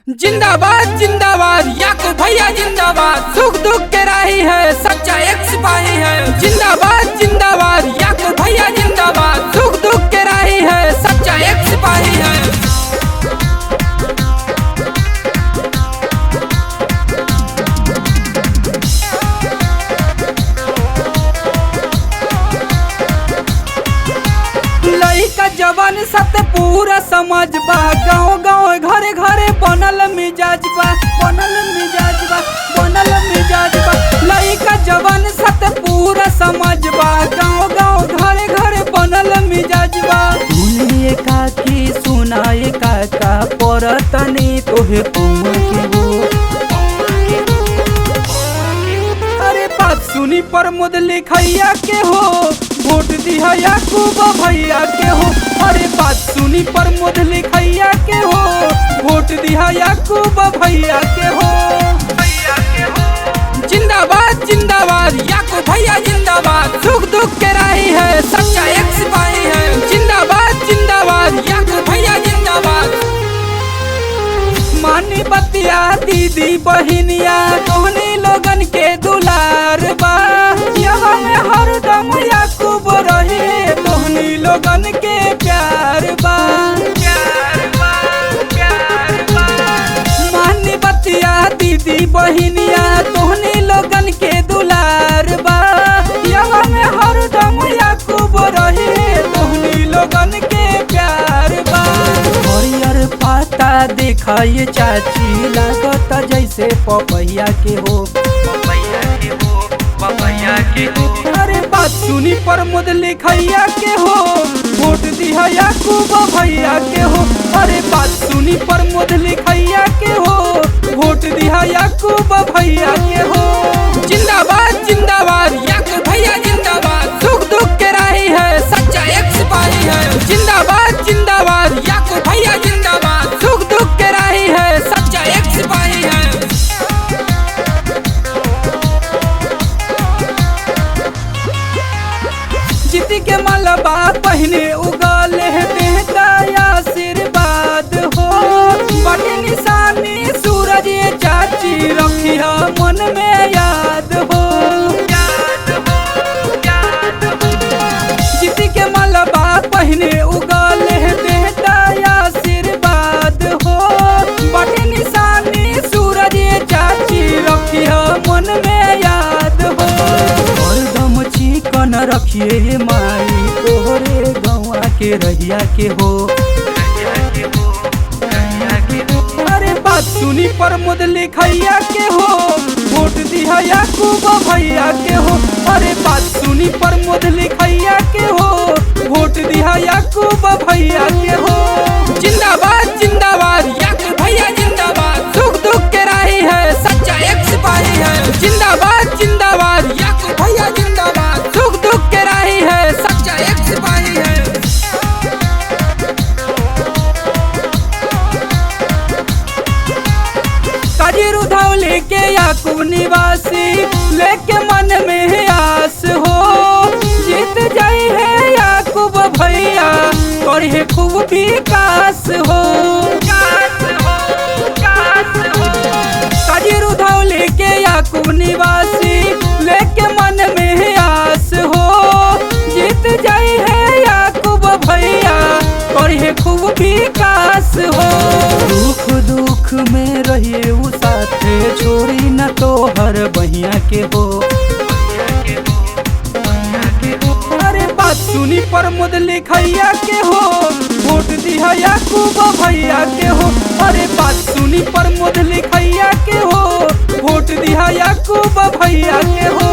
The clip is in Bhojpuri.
जिंदाबाद जिंदाबाद याकूब भैया जिंदाबाद, सुख दुख के राही है, सच्चा एक सिपाही है। जिंदाबाद जिंदाबाद याकूब भैया जिंदाबाद, सुख दुख के राही है, सच्चा एक सिपाही है। लइका जवान सत पूरा समझ बा, गाँव गाँव घरे घरे बनल मिजाज बा, बनल मिजाज बा, बनल मिजाज बा। लइका जवान सत पूरा समझ बा, गाँव गाँव घरे घरे बनल मिजाज बा। सुनिए काकी सुनाए काका परतनी तोहे कौन के हो। अरे बात सुनी प्रमोद लिखैया के हो, वोट दिया याकूब भैया के हो। अरे बात सुनी प्रमोद लिखैया के हो, वोट दिया याकूब भैया के हो। जिंदाबाद जिंदाबाद याकूब भैया जिंदाबाद, सुख दुख के राही है, सच्चा एक सिपाही है। जिंदाबाद जिंदाबाद याकूब भैया जिंदाबाद। मानी बतिया दीदी बहिनिया तोहनी लोगन के दुलार बा, यहाँ में हरदम याकूब रहे, तोहनी लोगन के प्यार बा, प्यार बा, प्यार बा। मानी बतिया दीदी बहिनिया तोहनी लोगन के दुलार बा, यहाँ में हरदम याकूब रहे, तोहनी लोगन के प्यार बा। हरियर पाता देखा ये चाची लागता जैसे पपैया के हो, पपैया के हो, पपैया के हो। अरे बात सुनी प्रमोद लिखैया के हो, वोट दिया याकूब भैया के हो। अरे बात सुनी प्रमोद लिखैया के हो, वोट दिया याकूब भैया के हो। जिंदाबाद जिंदाबाद याकूब भैया जिंदाबाद, सुख दुख के राही है, सच्चा एक सिपाही है। जिंदाबाद जिंदाबाद याकूब भैया जिंदाबाद, सुख दुख के राही है, सच्चा एक सिपाही है। जीती के मलबा पहने उगल है, देता आशीर्वाद हो। बड़ी निशानी सूरज ये चाची रखिया मन में याद हो, याद हो, याद हो। जीती के मलबा पहने उगल है, देता आशीर्वाद हो। बड़ी निशानी सूरज ये चाची रखिया मन में याद हो। हरदम चिकन रखिए माई तोहरे गौआ के रहिया के हो, अरे बात सुनी प्रमोद लिखैया के हो, वोट दिया याकूब भैया के हो। अरे बात सुनी प्रमोद लिखैया के हो, वोट दिया याकूब भैया के हो। जिंदाबाद जिंदाबाद याकूब भैया जिंदाबाद, सुख दुख के राही है, सच्चा एक सिपाही है। जिंदाबाद जिंदाबाद याकूब भैया जिंदाबाद, सुख दुख के राही है, सच्चा एक सिपाही है। काजी रुधौली के याकूब निवासी लेके मन में आस हो, जीत जाई है याकूब भैया और है खूब विकास हो, कास हो, कास हो। काजी रुधौली के याकूब निवासी लेके मन में आस हो, जीत जाई है याकूब भैया और है खूब विकास हो। दुख दुख में रहिए उ साथे, छोड़ी न तो हर बहिया के हो, अरे बात सुनी प्रमोद लिखैया के हो, वोट दिया याकूब भैया के हो। अरे बात सुनी प्रमोद लिखैया के हो, वोट दिया याकूब भैया के हो।